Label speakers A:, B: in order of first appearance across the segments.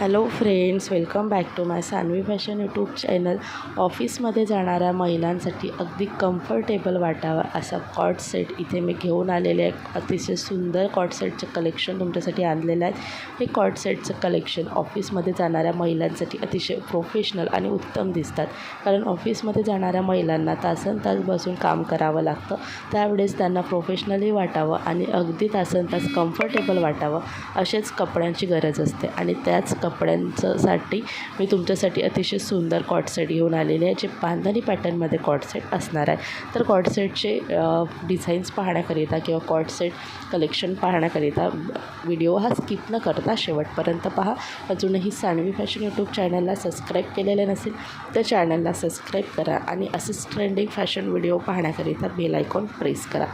A: Hello friends, welcome back to my Sanvi fashion YouTube channel. ऑफिसमध्ये जाणाऱ्या महिलांसाठी अगदी कम्फर्टेबल वाटावा असा कॉट सेट इथे मी घेऊन आलेले आहे. अतिशय सुंदर कॉट सेटचं कलेक्शन तुमच्यासाठी आणलेलं आहे. हे कॉट सेटचं कलेक्शन ऑफिसमध्ये जाणाऱ्या महिलांसाठी अतिशय प्रोफेशनल आणि उत्तम दिसतात. कारण ऑफिसमध्ये जाणाऱ्या महिलांना तासनतास बसून काम करावं लागतं. त्यावेळेस त्यांना प्रोफेशनली वाटावं आणि अगदी तासनतास कम्फर्टेबल वाटावं असेच कपड्यांची गरज असते. आणि त्याच कपड्यांसाठी मी तुमच्यासाठी अतिशय सुंदर कॉट सेट घेऊन आलेले आहे, जे बांधणी पॅटर्नमध्ये कॉट सेट असणार आहे. तर कॉट सेटचे डिझाईन्स पाहण्याकरिता किंवा कॉट सेट कलेक्शन पाहण्याकरिता व्हिडिओ हा स्किप न करता शेवटपर्यंत पहा. अजूनही सान्वी फॅशन यूट्यूब चॅनलला सबस्क्राईब केलेले नसेल तर चॅनलला सबस्क्राईब करा आणि असेच ट्रेंडिंग फॅशन व्हिडिओ पाहण्याकरिता बेल आयकॉन प्रेस करा.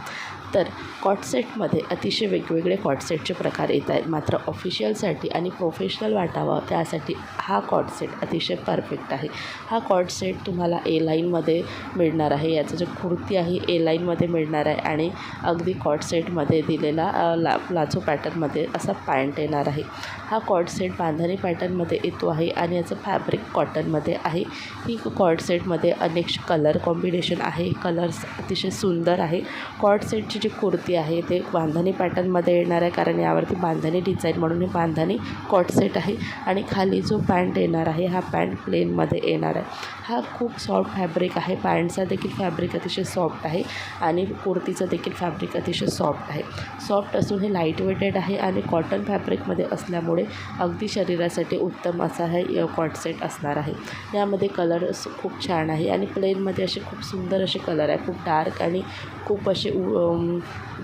A: तर कॉट सेटमध्ये अतिशय वेगवेगळे कॉट सेटचे प्रकार येत आहेत. मात्र ऑफिशियलसाठी आणि प्रोफेशनल वाटावं त्यासाठी हा कॉट सेट अतिशय परफेक्ट आहे. हा कॉट सेट तुम्हाला ए लाईनमध्ये मिळणार आहे. याचं जे कुर्ती आहे ए लाईनमध्ये मिळणार आहे आणि अगदी कॉट सेटमध्ये दिलेला प्लाझो पॅटर्नमध्ये असा पॅन्ट येणार आहे. हा कॉट सेट बांधणी पॅटर्नमध्ये येतो आहे आणि याचं फॅब्रिक कॉटनमध्ये आहे. ही कॉट सेटमध्ये अनेक कलर कॉम्बिनेशन आहे. कलर्स अतिशय सुंदर आहे. कॉट सेटची जी कुर्ती आहे ते बांधणी पॅटर्नमध्ये येणार आहे, कारण यावरती बांधणी डिझाईन म्हणून हे बांधणी कॉट सेट आहे. आणि खाली जो पॅन्ट येणार आहे हा पॅन्ट प्लेनमध्ये येणार आहे. हा खूप सॉफ्ट फॅब्रिक आहे. पॅन्टचा देखील फॅब्रिक अतिशय सॉफ्ट आहे आणि कुर्तीचं देखील फॅब्रिक अतिशय सॉफ्ट आहे. सॉफ्ट असून हे लाईट वेटेड आहे आणि कॉटन फॅब्रिकमध्ये असल्यामुळे अगदी शरीरासाठी उत्तम असा हे कॉट सेट असणार आहे. यामध्ये कलर्स खूप छान आहे आणि प्लेनमध्ये असे खूप सुंदर असे कलर आहे. खूप डार्क आणि खूप असे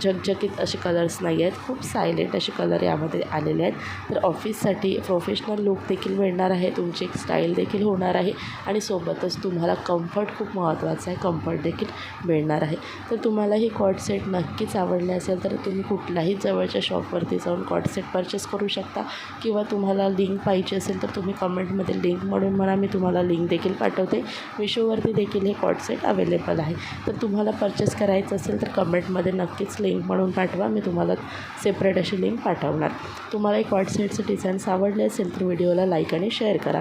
A: झगझगीत असे कलर्स नाही आहेत. खूप सायलेंट असे कलर यामध्ये आलेले आहेत. तर ऑफिससाठी प्रोफेशनल लुक देखील मिळणार आहे. तुमची एक स्टाईल देखील होणार आहे आणि सोबतच तुम्हाला कम्फर्ट खूप महत्त्वाचं आहे. कम्फर्ट देखील मिळणार आहे. तर तुम्हाला ही कॉट सेट नक्कीच आवडले असेल तर तुम्ही कुठल्याही जवळच्या शॉपवरती जाऊन कॉट सेट परचेस करू शकता किंवा तुम्हाला लिंक पाहिजे असेल तर तुम्ही कमेंटमध्ये लिंक म्हणून म्हणा, मी तुम्हाला लिंक देखील पाठवते. मिशोवरती देखील हे कॉट सेट अवेलेबल आहे. तर तुम्हाला परचेस करायचं असेल तर कमेंटमध्ये नक्कीच लिंक म्हणून पाठवा. मी तुम्हाला सेपरेट अशी लिंक पाठवणार. तुम्हाला एक कॉट सेटचं डिझाईन्स आवडले असेल तर व्हिडिओला लाईक आणि शेअर करा.